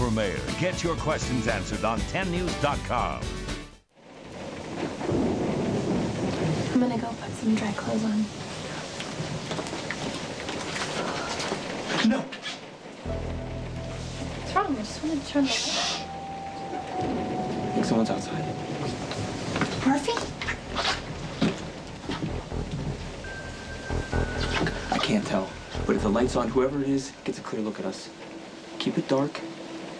for mayor. Get your questions answered on 10news.com. I'm gonna go put some dry clothes on. No. What's wrong? I just wanted to turn the light I think someone's outside. on. Murphy? I can't tell. But if the light's on, whoever it is gets a clear look at us. Keep it dark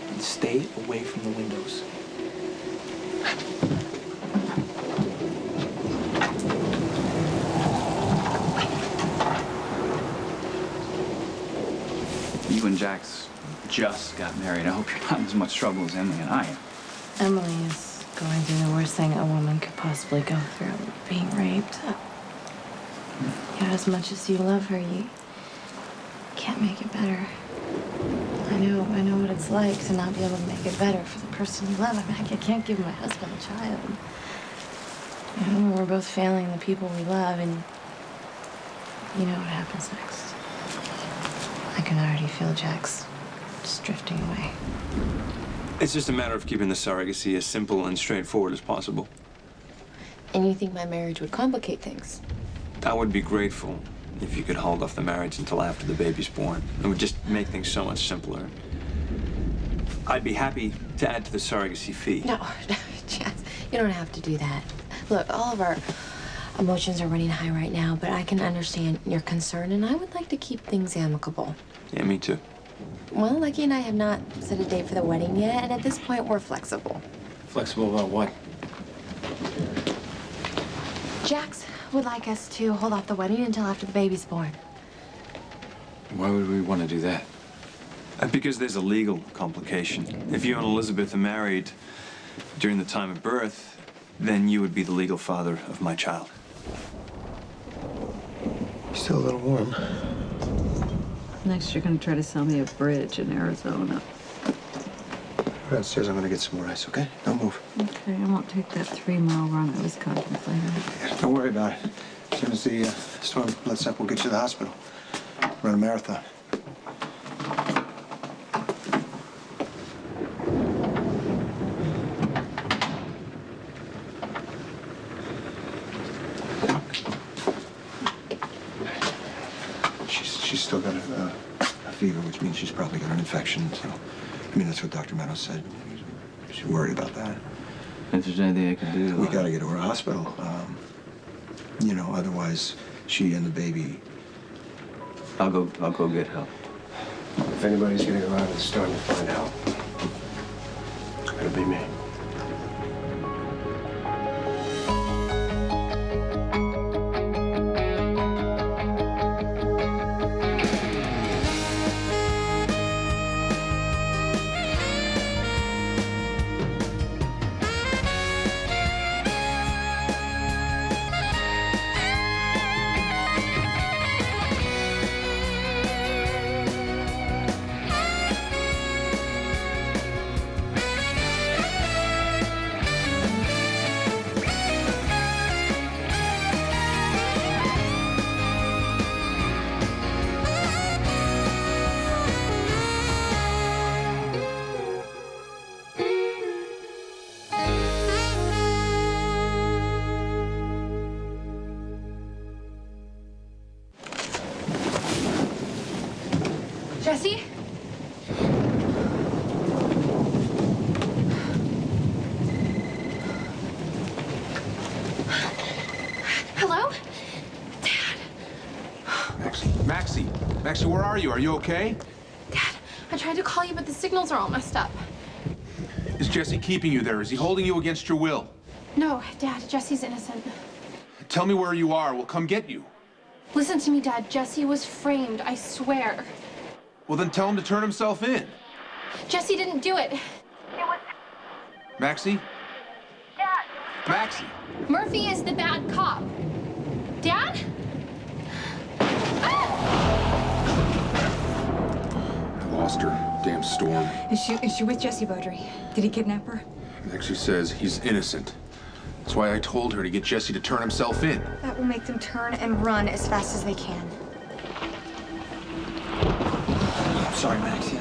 and stay away from the windows. You and Jax just got married. I hope you're not in as much trouble as Emily and I am. Emily is going through the worst thing a woman could possibly go through, being raped. As much as you love her, you can't make it better. I know what it's like to not be able to make it better for the person you love. I mean, I can't give my husband a child. We're both failing the people we love, and you know what happens next. I can already feel Jax just drifting away. It's just a matter of keeping the surrogacy as simple and straightforward as possible. And you think my marriage would complicate things? I would be grateful if you could hold off the marriage until after the baby's born. It would just make things so much simpler. I'd be happy to add to the surrogacy fee. No, Jess, you don't have to do that. Look, all of our emotions are running high right now, but I can understand your concern, and I would like to keep things amicable. Yeah, me too. Well, Lucky and I have not set a date for the wedding yet, and at this point, we're flexible. Flexible about what? Jax would like us to hold off the wedding until after the baby's born. Why would we want to do that? Because there's a legal complication. If you and Elizabeth are married during the time of birth, then you would be the legal father of my child. Still a little warm. Next, you're going to try to sell me a bridge in Arizona. Go downstairs, I'm gonna get some more ice, okay? Don't move. Okay, I won't take that 3-mile run I was contemplating. Yeah, don't worry about it. As soon as the storm lets up, we'll get you to the hospital. Run a marathon. She's still got a fever, which means she's probably got an infection, so... I mean, that's what Dr. Meadows said. She's worried about that. If there's anything I can do... We gotta get her to a hospital. Otherwise, she and the baby... I'll go get help. If anybody's getting around in the storm to find help, it'll be me. Jesse? Hello? Maxie, where are you? Are you okay? Dad, I tried to call you, but the signals are all messed up. Is Jesse keeping you there? Is he holding you against your will? No, Dad, Jesse's innocent. Tell me where you are. We'll come get you. Listen to me, Dad. Jesse was framed, I swear. Well, then tell him to turn himself in. Jesse didn't do it. Maxie? Dad! Maxie! Murphy is the bad cop. Dad? I lost her. Damn storm. Is she with Jesse Beaudry? Did he kidnap her? Maxie says he's innocent. That's why I told her to get Jesse to turn himself in. That will make them turn and run as fast as they can. I'm sorry, Maxie.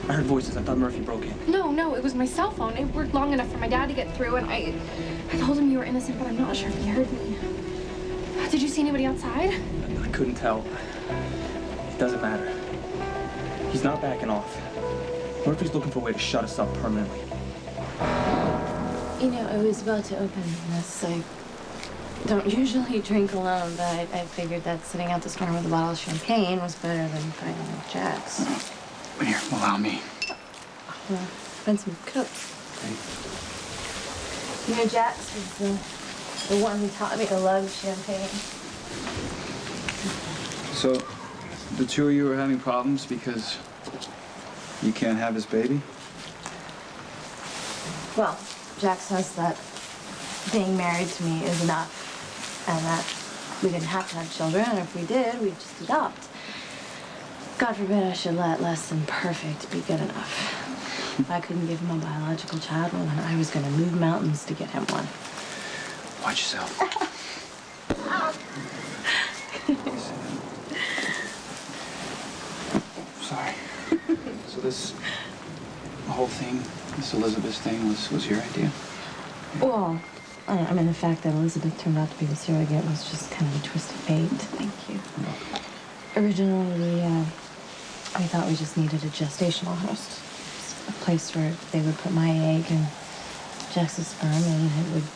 I heard voices. I thought Murphy broke in. No, it was my cell phone. It worked long enough for my dad to get through, and I told him you were innocent, but I'm not sure if he heard me. Did you see anybody outside? I couldn't tell. It doesn't matter. He's not backing off. Murphy's looking for a way to shut us up permanently. You know, I was about to open this. I don't usually drink alone, but I figured that sitting out the storm with a bottle of champagne was better than fighting with Jax. Here, allow me. Well, spend some cups. You know, Jax is the one who taught me to love champagne. So, the two of you are having problems because you can't have his baby? Well, Jax says that being married to me is enough, and that we didn't have to have children, and if we did, we'd just adopt. God forbid I should let less than perfect be good enough. If I couldn't give him a biological child, well, then I was going to move mountains to get him one. Watch yourself. Sorry. So this whole thing, this Elizabeth thing, was your idea? Well, I mean, the fact that Elizabeth turned out to be the surrogate was just kind of a twist of fate. Thank you. Originally, we thought we just needed a gestational host. A place where they would put my egg and Jax's sperm, and it would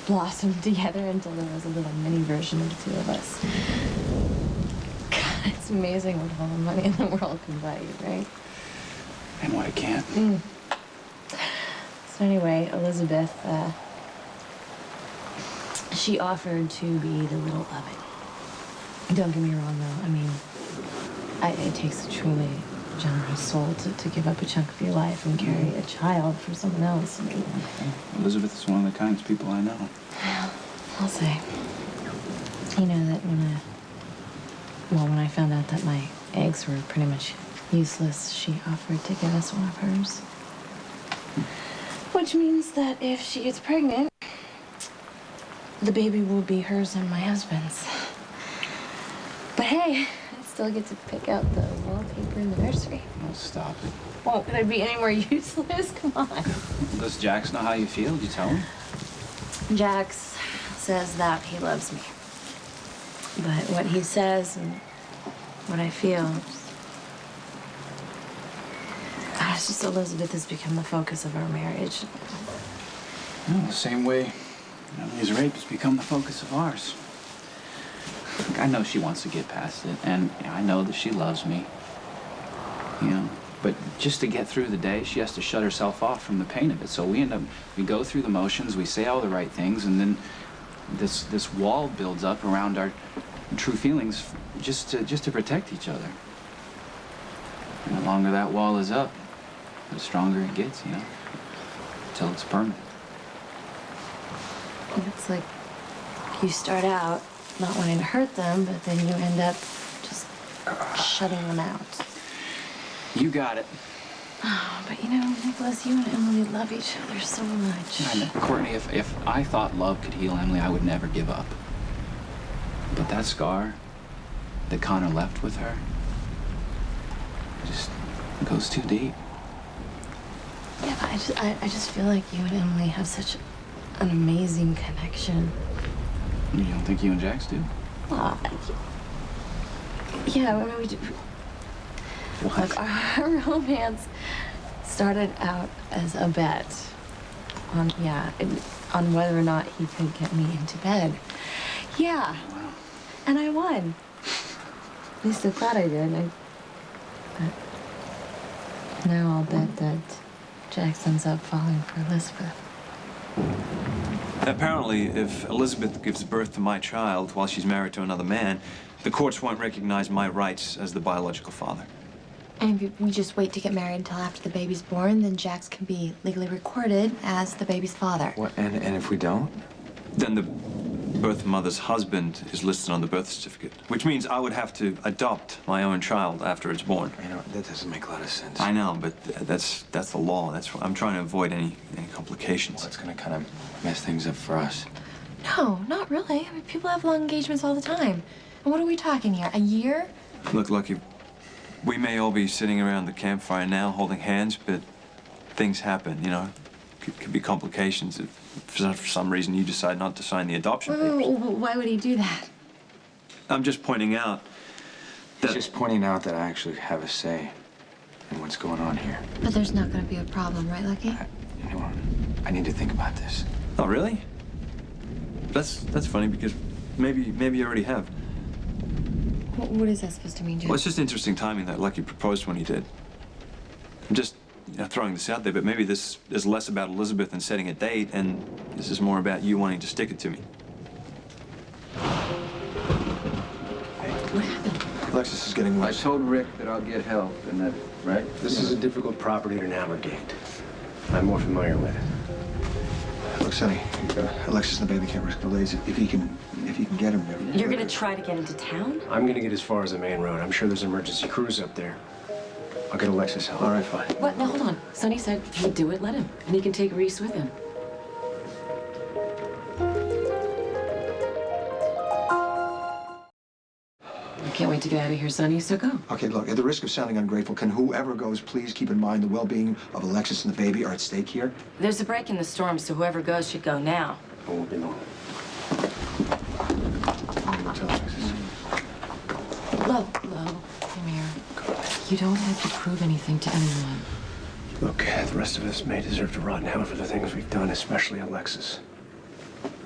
blossom together until there was a little mini version of the two of us. God, it's amazing what all the money in the world can buy you, right? And what it can't. So anyway, Elizabeth, she offered to be the little loving. Don't get me wrong, though. I mean, it takes a truly generous soul to give up a chunk of your life and carry a child for someone else. I mean, Elizabeth is one of the kindest people I know. I'll say. You know that when I found out that my eggs were pretty much useless, she offered to give us one of hers. Which means that if she gets pregnant, the baby will be hers and my husband's. But hey, I still get to pick out the wallpaper in the nursery. Oh, stop it. Won't it be any more useless? Come on. Does Jax know how you feel? Did you tell him? Jax says that he loves me. But what he says and what I feel, it's just Elizabeth has become the focus of our marriage. Well, the same way Emily's rape has become the focus of ours. Look, I know she wants to get past it, and I know that she loves me. You know, but just to get through the day, she has to shut herself off from the pain of it. So we go through the motions, we say all the right things, and then this wall builds up around our true feelings just to protect each other. And the longer that wall is up, the stronger it gets, you know, until it's permanent. It's like you start out not wanting to hurt them, but then you end up just shutting them out. You got it. Oh, but you know, Nicholas, you and Emily love each other so much. I know. Courtney, if I thought love could heal Emily, I would never give up. But that scar that Connor left with her just goes too deep. Yeah, but I just feel like you and Emily have such an amazing connection. You don't think you and Jax do? Well, yeah, I mean, we do. What? Look, our romance started out as a bet on whether or not he could get me into bed. Yeah. Wow. And I won. At least I thought I did. But now I'll bet that Jax ends up falling for Elizabeth. Apparently, if Elizabeth gives birth to my child while she's married to another man, the courts won't recognize my rights as the biological father. And if we just wait to get married until after the baby's born, then Jax can be legally recorded as the baby's father. What? And if we don't? Then the birth mother's husband is listed on the birth certificate, which means I would have to adopt my own child after it's born. You know, that doesn't make a lot of sense. I know, but that's the law. That's what I'm trying to avoid any complications. Well, it's gonna kind of mess things up for us. No, not really. I mean, people have long engagements all the time. And what are we talking here? A year? Look, Lucky, We may all be sitting around the campfire now holding hands, but things happen, you know. Could be complications if for some reason you decide not to sign the adoption papers. Why would he do that? I'm just pointing out that... He's just pointing out that I actually have a say in what's going on here. But there's not going to be a problem, right, Lucky? You know what? I need to think about this. Oh, really? That's funny because maybe you already have. What is that supposed to mean, Jim? Well, it's just interesting timing that Lucky proposed when he did. I'm just throwing this out there, but maybe this is less about Elizabeth and setting a date, and this is more about you wanting to stick it to me. What happened? Alexis is getting worse. I told Rick that I'll get help, and that, right? This is a difficult property to navigate. I'm more familiar with it. Look, Sonny, Alexis and the baby can't risk delays. If he can get him there. You're gonna try to get into town? I'm gonna get as far as the main road. I'm sure there's emergency crews up there. I'll get Alexis help. All right, fine. What? No, hold on. Sonny said he'd do it. Let him. And he can take Reese with him. I can't wait to get out of here, Sonny, so go. Okay, look, at the risk of sounding ungrateful, can whoever goes please keep in mind the well-being of Alexis and the baby are at stake here? There's a break in the storm, so whoever goes should go now. It won't be long. Lo, come here. You don't have to prove anything to anyone. Look, the rest of us may deserve to rot in hell for the things we've done, especially Alexis.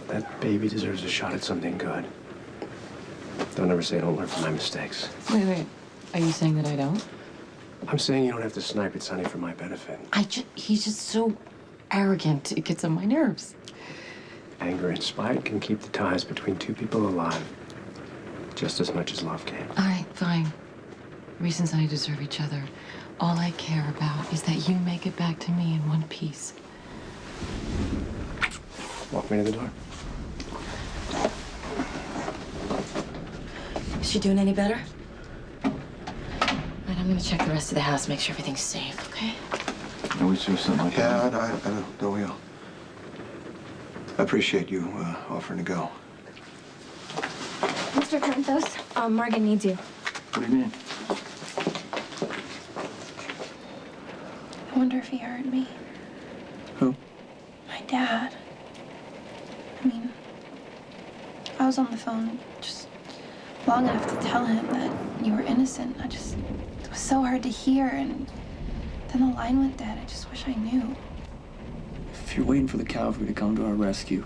That baby deserves a shot at something good. Don't ever say I don't learn from my mistakes. Wait. Are you saying that I don't? I'm saying you don't have to snipe at Sonny for my benefit. He's just so arrogant. It gets on my nerves. Anger and spite can keep the ties between two people alive just as much as love can. All right, fine. Reese and Sonny deserve each other. All I care about is that you make it back to me in one piece. Walk me to the door. Is she doing any better? All right, I'm gonna check the rest of the house, make sure everything's safe, okay? Are we sure something like Yeah, that? I know. Don't we all? I appreciate you offering to go. Mr. Corinthos, Morgan needs you. What do you mean? I wonder if he heard me. Who? My dad. I mean, I was on the phone just long enough to tell him that you were innocent. It was so hard to hear, and then the line went dead. I just wish I knew. If you're waiting for the cavalry to come to our rescue,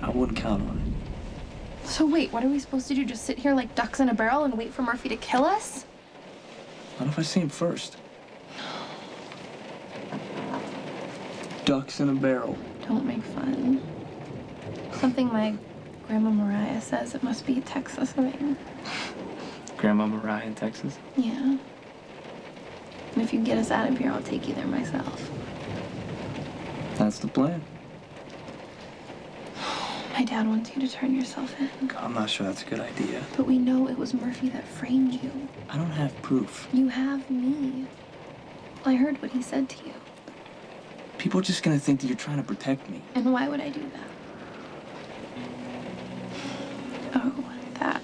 I wouldn't count on it. So wait, what are we supposed to do? Just sit here like ducks in a barrel and wait for Murphy to kill us? What if I see him first? Ducks in a barrel. Don't make fun. Something my Grandma Mariah says it must be a Texas thing. Grandma Mariah in Texas? Yeah. And if you get us out of here, I'll take you there myself. That's the plan. My dad wants you to turn yourself in. I'm not sure that's a good idea. But we know it was Murphy that framed you. I don't have proof. You have me. I heard what he said to you. People are just gonna think that you're trying to protect me. And why would I do that? Oh, that.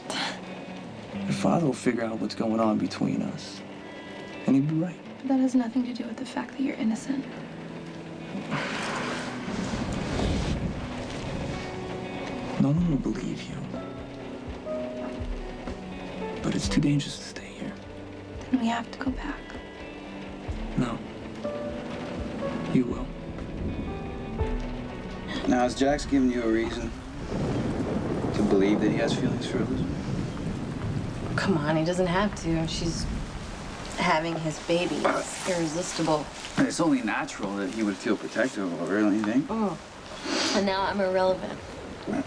Your father will figure out what's going on between us. And he'd be right. But that has nothing to do with the fact that you're innocent. No one will believe you. But it's too dangerous to stay here. Then we have to go back. No. You will. Now, has Jax given you a reason to believe that he has feelings for Elizabeth? Come on, he doesn't have to. She's having his baby. It's irresistible. It's only natural that he would feel protective of her, don't you think? Oh. And now I'm irrelevant.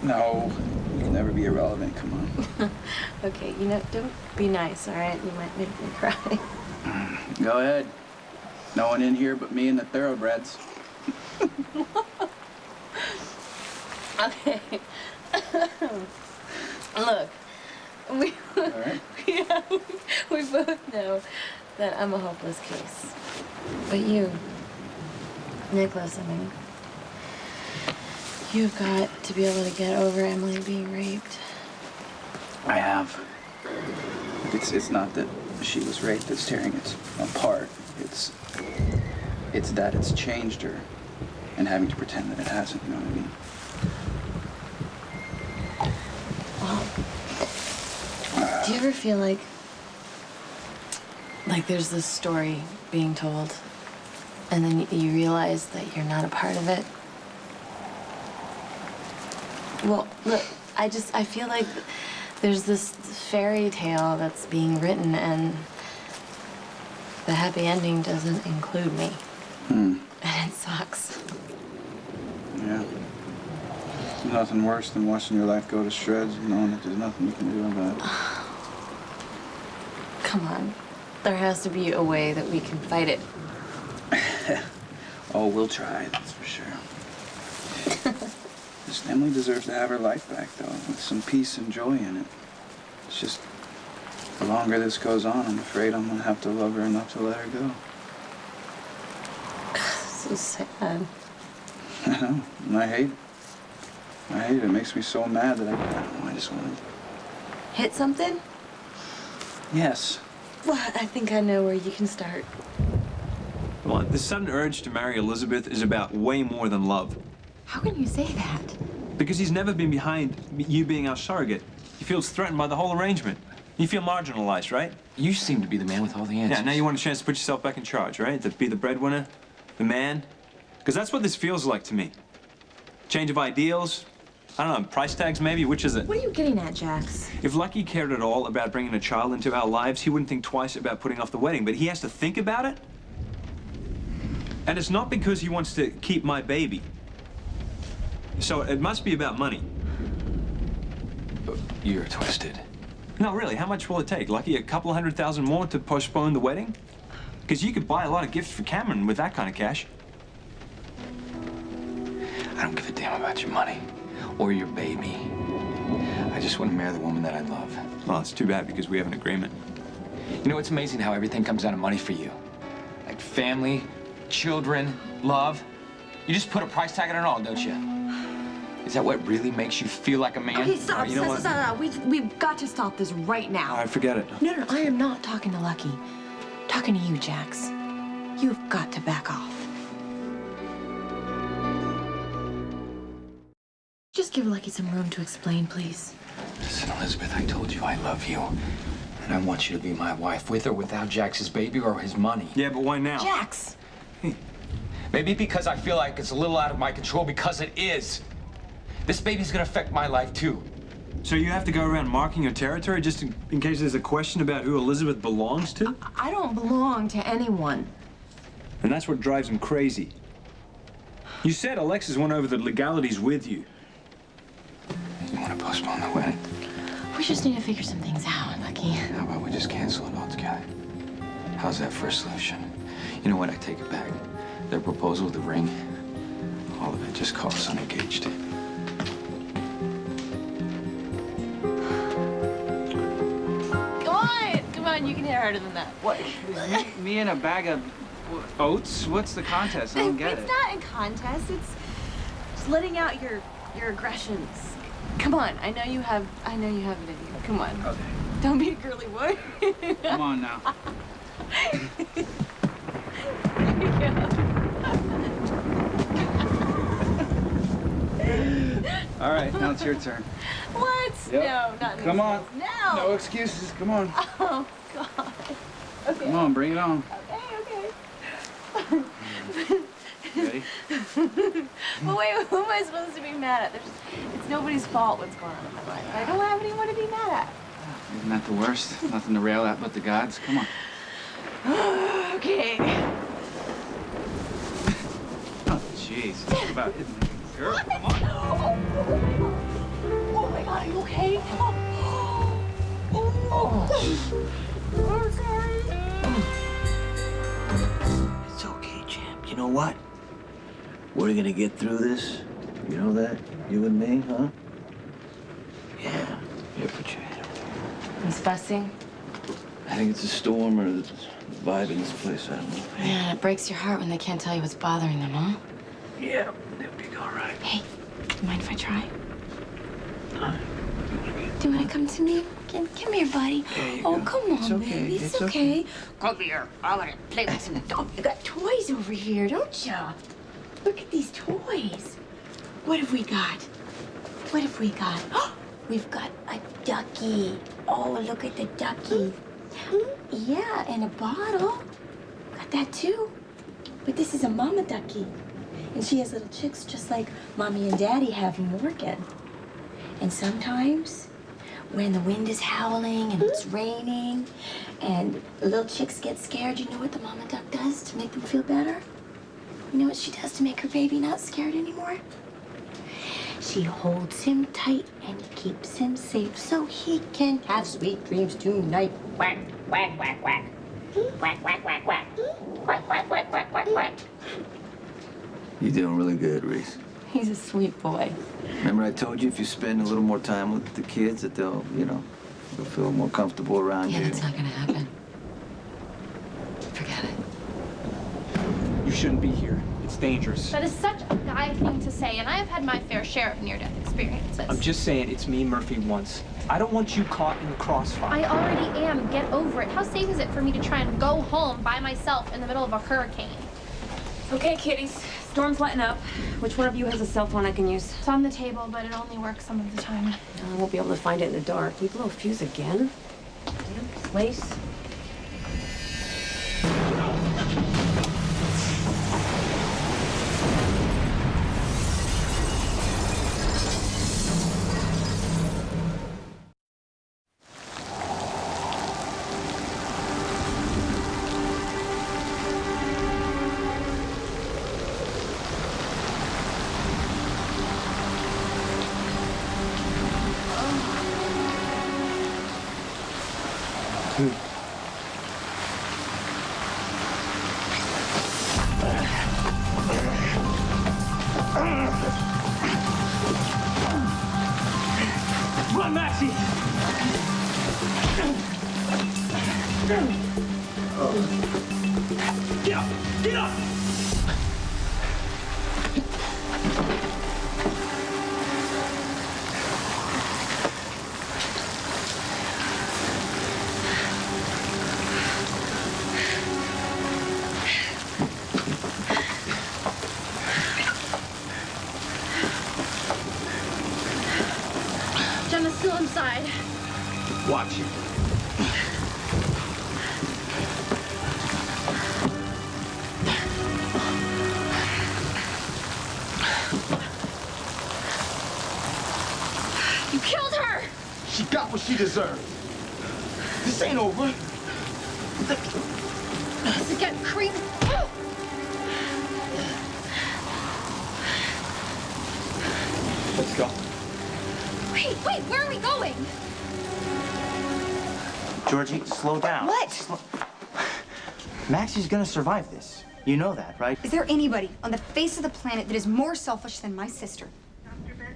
No, you can never be irrelevant. Come on. Okay, don't be nice, all right? You might make me cry. Go ahead. No one in here but me and the thoroughbreds. Okay. Look, we both know that I'm a hopeless case. But you, Nicholas, I mean, you've got to be able to get over Emily being raped. I have. It's not that she was raped that's tearing it apart. It's that it's changed her and having to pretend that it hasn't, you know what I mean? Do you ever feel like there's this story being told, and then you realize that you're not a part of it? Well, look, I feel like there's this fairy tale that's being written, and the happy ending doesn't include me. And it sucks. Yeah. There's nothing worse than watching your life go to shreds and knowing that there's nothing you can do about it. Come on. There has to be a way that we can fight it. Oh, we'll try, that's for sure. This Emily deserves to have her life back, though, with some peace and joy in it. It's just, the longer this goes on, I'm afraid I'm gonna have to love her enough to let her go. So sad. I know, and I hate it. I hate it. It makes me so mad that I don't know, I just want to... Hit something? Yes. Well, I think I know where you can start. Come on, this sudden urge to marry Elizabeth is about way more than love. How can you say that? Because he's never been behind you being our surrogate. He feels threatened by the whole arrangement. You feel marginalized, right? You seem to be the man with all the answers. Yeah, now you want a chance to put yourself back in charge, right? To be the breadwinner, the man. Because that's what this feels like to me. Change of ideals. I don't know, price tags maybe? Which is it? What are you getting at, Jax? If Lucky cared at all about bringing a child into our lives, he wouldn't think twice about putting off the wedding. But he has to think about it? And it's not because he wants to keep my baby. So it must be about money. You're twisted. No, really, how much will it take? Lucky, a couple $100,000 more to postpone the wedding? Because you could buy a lot of gifts for Cameron with that kind of cash. I don't give a damn about your money or your baby. I just want to marry the woman that I love. Well, it's too bad because we have an agreement. You know, it's amazing how everything comes down to money for you. Like family, children, love. You just put a price tag on it all, don't you? Is that what really makes you feel like a man? Okay, stop, You know what? stop. We've got to stop this right now. All right, forget it. No, I am not talking to Lucky. I'm talking to you, Jax. You've got to back off. Just give Lucky some room to explain, please. Listen, Elizabeth, I told you I love you. And I want you to be my wife, with or without Jax's baby or his money. Yeah, but why now? Jax! Maybe because I feel like it's a little out of my control, because it is. This baby's gonna affect my life, too. So you have to go around marking your territory just in case there's a question about who Elizabeth belongs to? I don't belong to anyone. And that's what drives him crazy. You said Alexis went over the legalities with you. You want to postpone the wedding? We just need to figure some things out, Lucky. How about we just cancel it altogether? How's that for a solution? You know what? I take it back. Their proposal, the ring, all of it just called us unengaged. Come on, you can hit harder than that. What? Me and a bag of oats? What's the contest? I don't get it. It's not a contest. It's just letting out your aggressions. Come on, I know you have it in you. Come on. Okay. Don't be a girly boy. Come on now. All right, now it's your turn. What? Yep. No, not in Come this on. case. No. No excuses. Come on. Oh, God. Okay. Come on, bring it on. Okay. Ready? Well, wait, who am I supposed to be mad at? It's nobody's fault what's going on in my life. I don't have anyone to be mad at. Isn't that the worst? Nothing to rail at but the gods. Come on. Okay. Oh, jeez. Talk about hitting the girl. Come on. Oh my God, are you okay? I'm sorry. It's okay, champ. You know what? We're gonna get through this. You know that? You and me, huh? Yeah. Yeah, put your head on. He's fussing. I think it's a storm or the vibe in this place. I don't know. Yeah, it breaks your heart when they can't tell you what's bothering them, huh? Yeah, they'll be all right. Hey, do you mind if I try? Huh? Do you want to come to me? Morgan. Come here, buddy. Oh, come on, baby. It's okay. Come here. I want to play with some dogs. You got toys over here, don't you? Look at these toys. What have we got? What have we got? We've got a ducky. Oh, look at the ducky. Yeah, and a bottle. Got that too. But this is a mama ducky. And she has little chicks just like Mommy and Daddy have Morgan. And sometimes when the wind is howling and it's raining and the little chicks get scared, you know what the mama duck does to make them feel better? You know what she does to make her baby not scared anymore? She holds him tight and keeps him safe so he can have sweet dreams tonight. Quack, quack, quack, quack. Quack, quack, quack, quack. Quack, quack, quack, quack, quack, quack. You're doing really good, Reese. He's a sweet boy. Remember I told you if you spend a little more time with the kids that they'll, they'll feel more comfortable around you. Yeah, that's not gonna happen. Forget it. You shouldn't be here. It's dangerous. That is such a guy thing to say, and I have had my fair share of near-death experiences. I'm just saying it's me, Murphy, once. I don't want you caught in the crossfire. I already am. Get over it. How safe is it for me to try and go home by myself in the middle of a hurricane? Okay, kiddies. Storm's letting up. Which one of you has a cell phone I can use? It's on the table, but it only works some of the time. I won't be able to find it in the dark. We blow a fuse again? Damn place. Run, Maxie! Get up! Get up! Jenna's still inside. Watch it. You killed her! She got what she deserved. This ain't over. This is getting creepy. Let's go. Wait, where are we going? Georgie, slow down. What? Maxie's gonna survive this. You know that, right? Is there anybody on the face of the planet that is more selfish than my sister?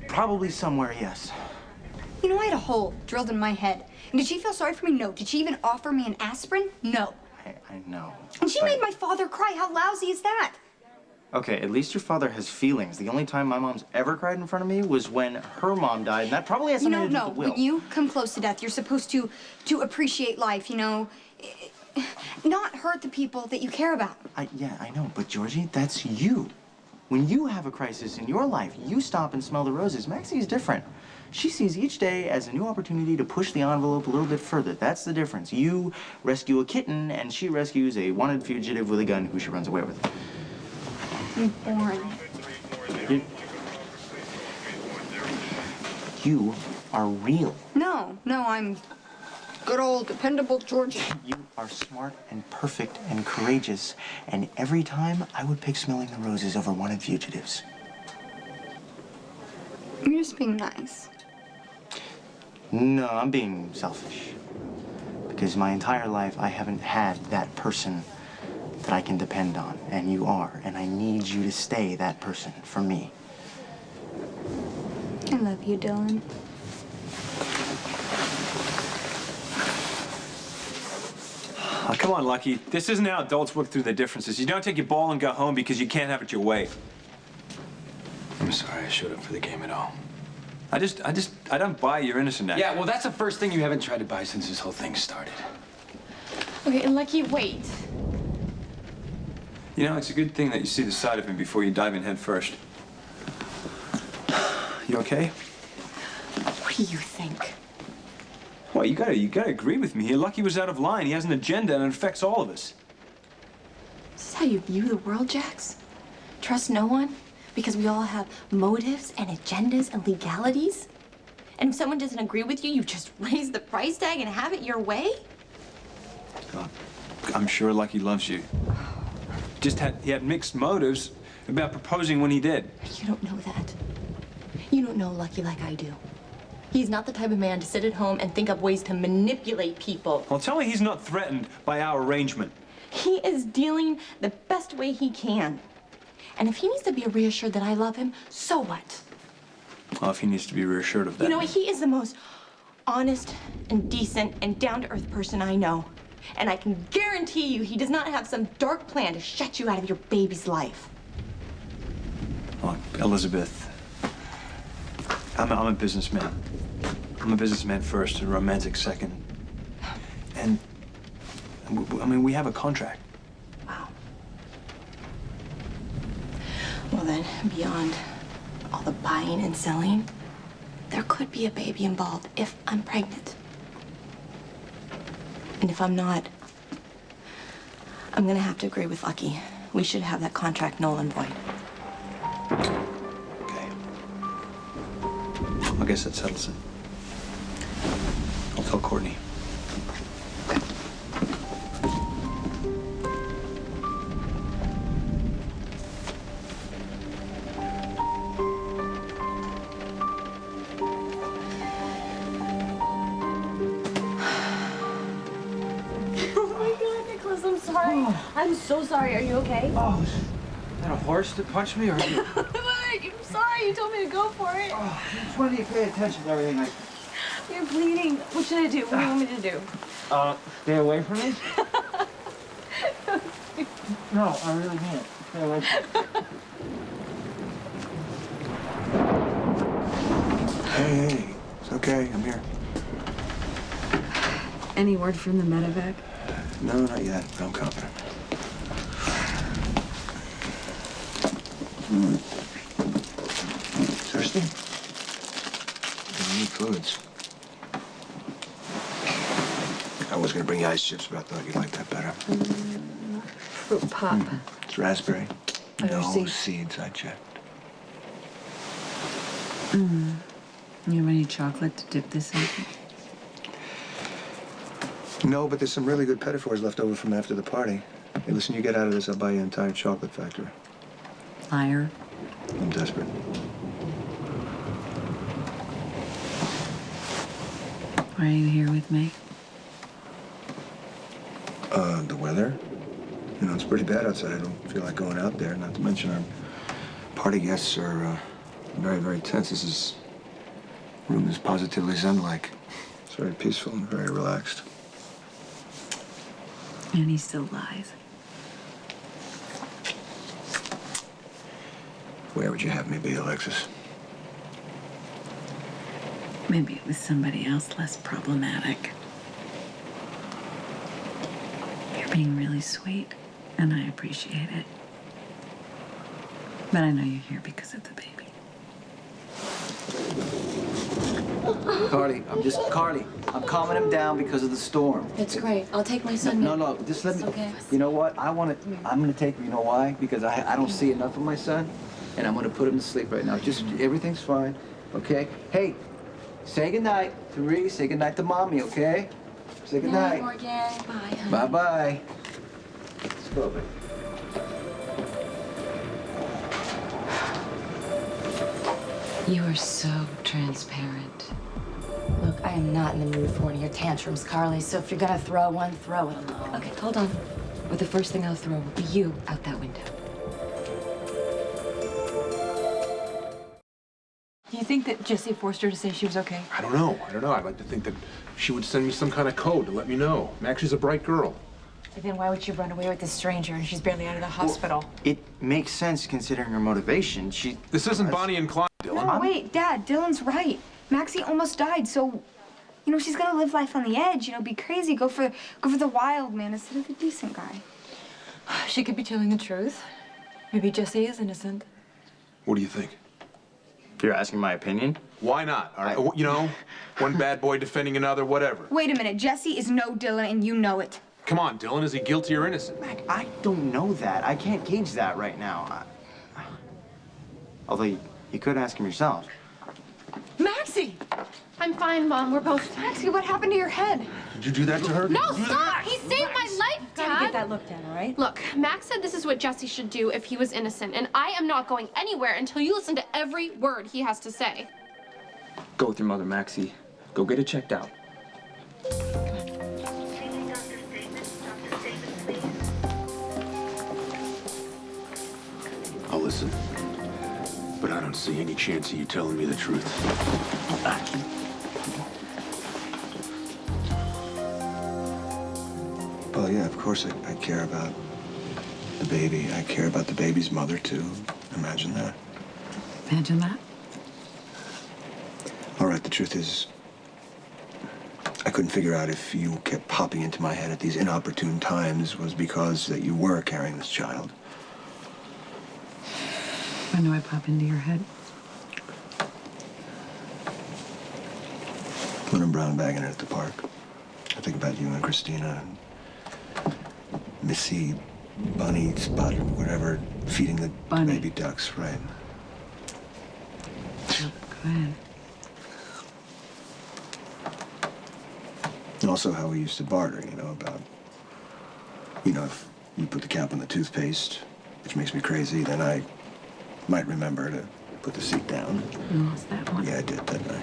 Probably somewhere, yes. You know, I had a hole drilled in my head. And did she feel sorry for me? No. Did she even offer me an aspirin? No. I know. And she made my father cry. How lousy is that? Okay, at least your father has feelings. The only time my mom's ever cried in front of me was when her mom died, and that probably has something to do with the will. When you come close to death, you're supposed to appreciate life, you know? Not hurt the people that you care about. Yeah, I know, but Georgie, that's you. When you have a crisis in your life, you stop and smell the roses. Maxie's different. She sees each day as a new opportunity to push the envelope a little bit further. That's the difference. You rescue a kitten, and she rescues a wanted fugitive with a gun who she runs away with. You're boring. You are real. No, I'm good old dependable Georgie. You are smart and perfect and courageous, and every time I would pick smelling the roses over wanted fugitives. You're just being nice. No, I'm being selfish. Because my entire life I haven't had that person that I can depend on, and you are, and I need you to stay that person for me. I love you, Dylan. Oh, come on, Lucky. This isn't how adults work through their differences. You don't take your ball and go home because you can't have it your way. I'm sorry I showed up for the game at all. I don't buy your innocent act. Yeah, well, that's the first thing you haven't tried to buy since this whole thing started. Okay, Lucky, wait. You know, it's a good thing that you see the side of him before you dive in head first. You okay? What do you think? Well, you gotta agree with me here. Lucky was out of line. He has an agenda and it affects all of us. Is this how you view the world, Jax? Trust no one? Because we all have motives and agendas and legalities? And if someone doesn't agree with you, you just raise the price tag and have it your way? I'm sure Lucky loves you. He had mixed motives about proposing when he did. You don't know that. You don't know Lucky like I do. He's not the type of man to sit at home and think up ways to manipulate people. Well, tell me he's not threatened by our arrangement. He is dealing the best way he can. And if he needs to be reassured that I love him, so what? Well, if he needs to be reassured of that. You know, he is the most honest and decent and down-to-earth person I know. And I can guarantee you he does not have some dark plan to shut you out of your baby's life. Look, Elizabeth, I'm a businessman. I'm a businessman first and a romantic second. And, I mean, we have a contract. Wow. Well then, beyond all the buying and selling, there could be a baby involved if I'm pregnant. And if I'm not, I'm gonna have to agree with Lucky. We should have that contract null and void. I guess that settles it. I'll tell Courtney. I'm so sorry. Are you okay? Oh, is that a horse that punched me, or are you? I'm sorry. You told me to go for it. Oh, which one do you pay attention to everything? You're bleeding. What should I do? What do you want me to do? Stay away from me? No, I really can't. Stay away from me. Hey, it's okay. I'm here. Any word from the medevac? No, not yet, but I'm confident. Thirsty? You need fluids. I was gonna bring you ice chips, but I thought you'd like that better. Fruit pop. It's raspberry. Are there No seeds? seeds, I checked. You have any chocolate to dip this in? No, but there's some really good petitfours left over from after the party. Hey, listen, you get out of this, I'll buy you an entire chocolate factory. Liar. I'm desperate. Why are you here with me? The weather? You know, it's pretty bad outside. I don't feel like going out there, not to mention our party guests are very, very tense. This room is positively zen-like. It's very peaceful and very relaxed. And he still lies. Where would you have me be, Alexis? Maybe it was somebody else less problematic. You're being really sweet, and I appreciate it. But I know you're here because of the baby. Carly, I'm calming him down because of the storm. It's great. I'll take my son. No, just let me. Okay. You know what? I'm gonna take him. You know why? Because I don't see enough of my son, and I'm gonna put him to sleep right now. Just everything's fine, okay? Hey, say goodnight to Ree. Say goodnight to mommy, okay? Say goodnight. Morgan. Bye. Honey. Bye bye. Let's go, baby. You are so transparent. Look, I am not in the mood for one of your tantrums, Carly, so if you're gonna throw one, throw it alone. Okay, hold on. But the first thing I'll throw will be you out that window. Do you think that Jesse forced her to say she was okay? I don't know. I'd like to think that she would send me some kind of code to let me know. Max is a bright girl. But then why would she run away with this stranger and she's barely out of the hospital? It makes sense considering her motivation. This isn't Bonnie and Clyde. Dylan? No, wait, Dad, Dylan's right. Maxie almost died, so, you know, she's gonna live life on the edge, you know, be crazy, go for the wild man instead of the decent guy. She could be telling the truth. Maybe Jesse is innocent. What do you think? You're asking my opinion? Why not? You know, one bad boy defending another, whatever. Wait a minute, Jesse is no Dylan, and you know it. Come on, Dylan, is he guilty or innocent? Mac, I don't know that. I can't gauge that right now. Although you could ask him yourself. Maxie! I'm fine, Mom. We're both... Maxie, what happened to your head? Did you do that to her? No, stop! He saved my life, Dad! Gotta get that looked at, all right? Look, Max said this is what Jesse should do if he was innocent, and I am not going anywhere until you listen to every word he has to say. Go with your mother, Maxie. Go get it checked out. I'll listen. But I don't see any chance of you telling me the truth. Well, yeah, of course I care about the baby. I care about the baby's mother, too. Imagine that. Imagine that. All right, the truth is, I couldn't figure out if you kept popping into my head at these inopportune times was because that you were carrying this child. When do I pop into your head? When I'm brown bagging it at the park. I think about you and Christina and Missy, Bunny, Spot, whatever, feeding the baby ducks, right? Go ahead. And also how we used to barter, you know, about, you know, if you put the cap on the toothpaste, which makes me crazy, then I might remember to put the seat down. You lost that one. Yeah, I did, didn't I?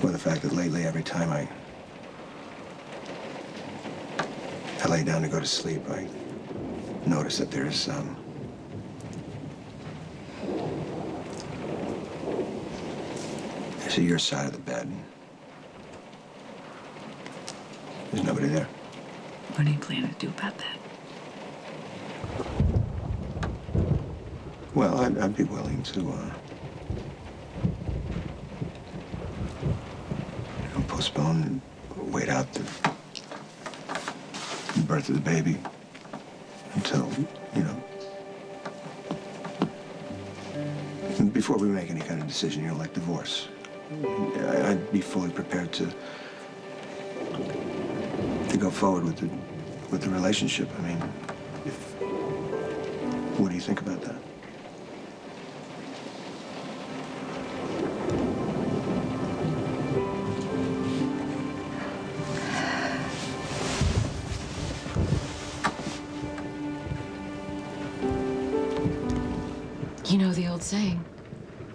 Well, the fact that lately, every time I lay down to go to sleep, I notice that there's, your side of the bed. There's nobody there. What do you plan to do about that? Well, I'd be willing to, postpone and wait out the birth of the baby until, before we make any kind of decision, like divorce. I'd be fully prepared to go forward with the relationship. I mean, what do you think about that? You know the old saying,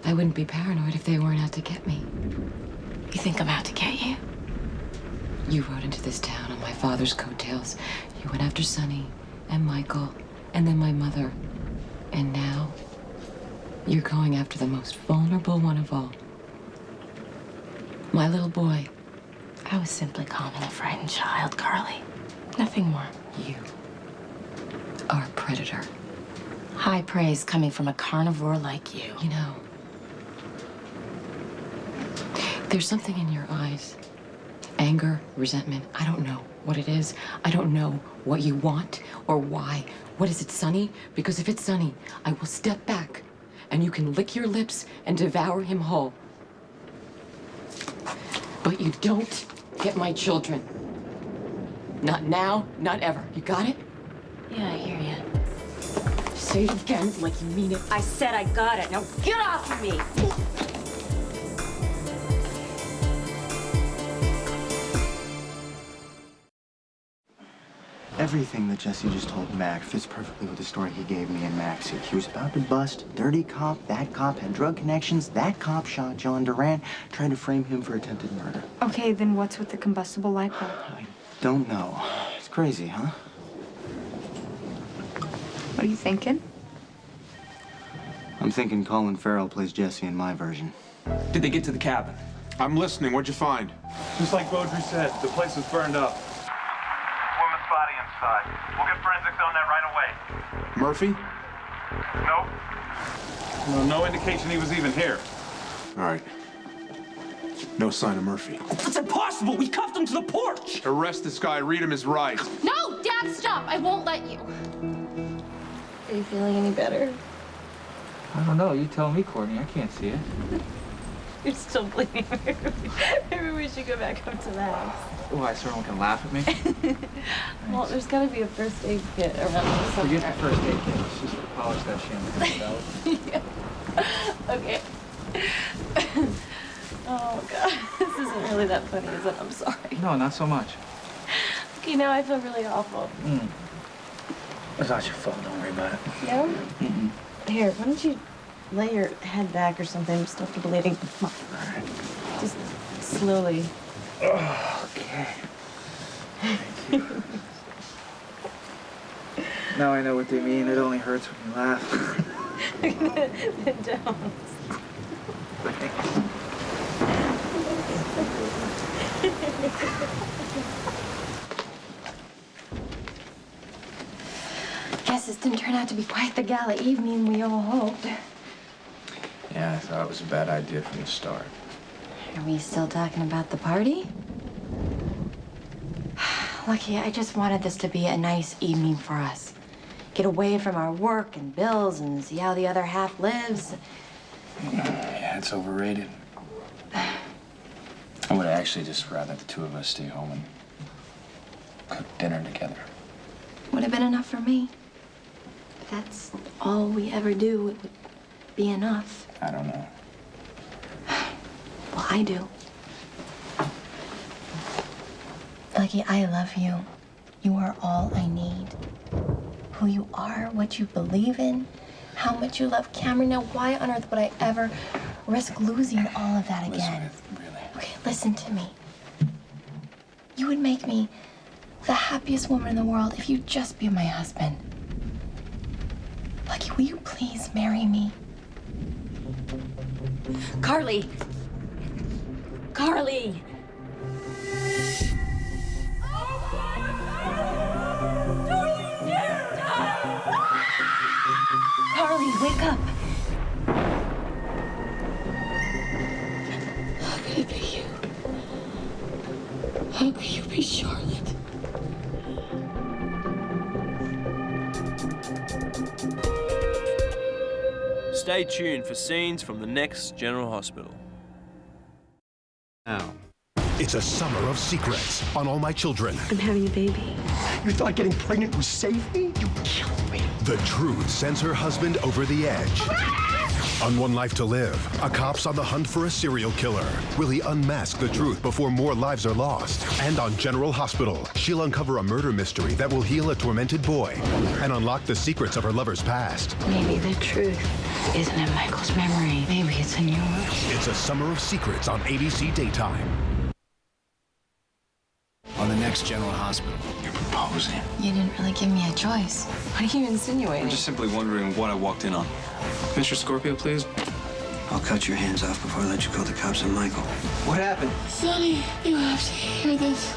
I wouldn't be paranoid if they weren't out to get me. You think I'm out to get you? You rode into this town on my father's coattails. You went after Sonny and Michael and then my mother. And now you're going after the most vulnerable one of all. My little boy. I was simply calming a frightened child, Carly. Nothing more. You are a predator. High praise coming from a carnivore like you. You know, there's something in your eyes. Anger, resentment. I don't know what it is. I don't know what you want or why. What is it, Sonny? Because if it's Sonny, I will step back and you can lick your lips and devour him whole. But you don't get my children. Not now, not ever. You got it? Yeah, I hear you. Say it again like you mean it. I said I got it. Now get off of me! Everything that Jesse just told Mac fits perfectly with the story he gave me and Maxie. He was about to bust, dirty cop, that cop had drug connections, that cop shot John Durant, trying to frame him for attempted murder. Okay, then what's with the combustible light bulb? I don't know. It's crazy, huh? What are you thinking? I'm thinking Colin Farrell plays Jesse in my version. Did they get to the cabin? I'm listening. What'd you find? Just like Beaudry said, the place was burned up. Woman's body inside. We'll get forensics on that right away. Murphy? Nope. Well, no indication he was even here. All right. No sign of Murphy. That's impossible! We cuffed him to the porch! Arrest this guy. Read him his rights. No, Dad, stop! I won't let you. Are you feeling any better? I don't know. You tell me, Courtney. I can't see it. You're still bleeding. Maybe we should go back up to the house. Why, so everyone can laugh at me? Well, there's got to be a first aid kit around here somewhere. Forget the first aid kit. Let's just polish that shampoo. Yeah. Okay. Oh, God. This isn't really that funny, is it? I'm sorry. No, not so much. Okay, now I feel really awful. It's not your fault. Don't worry about it. No? Mm-mm. Here, why don't you lay your head back or something? Stop the bleeding. Come on. All right. Just slowly. Oh, okay. Thank you. Now I know what they mean. It only hurts when you laugh. Then don't. Guess this didn't turn out to be quite the gala evening we all hoped. Yeah, I thought it was a bad idea from the start. Are we still talking about the party? Lucky, I just wanted this to be a nice evening for us. Get away from our work and bills and see how the other half lives. Yeah, it's overrated. I would actually just rather the two of us stay home and cook dinner together. Would have been enough for me. If that's all we ever do, it would be enough. I don't know. Well, I do. Lucky, I love you. You are all I need. Who you are, what you believe in, how much you love Cameron. Now, why on earth would I ever risk losing all of that again? Elizabeth, really. Okay, listen to me. You would make me the happiest woman in the world if you'd just be my husband. Lucky, will you please marry me? Carly! Carly! Carly, wake up! How could it be you? How could you be Charlotte? Stay tuned for scenes from the next General Hospital. Now, it's a summer of secrets on All My Children. I'm having a baby. You thought getting pregnant was safety? You killed me. The truth sends her husband over the edge. On One Life to Live, a cop's on the hunt for a serial killer. Will he unmask the truth before more lives are lost? And on General Hospital, she'll uncover a murder mystery that will heal a tormented boy and unlock the secrets of her lover's past. Maybe the truth isn't in Michael's memory. Maybe it's in yours. It's a summer of secrets on ABC Daytime. On the next General Hospital. You're proposing. You didn't really give me a choice. What are you insinuating? I'm just simply wondering what I walked in on. Mr. Scorpio, please. I'll cut your hands off before I let you call the cops on Michael. What happened? Sonny, you have to hear this.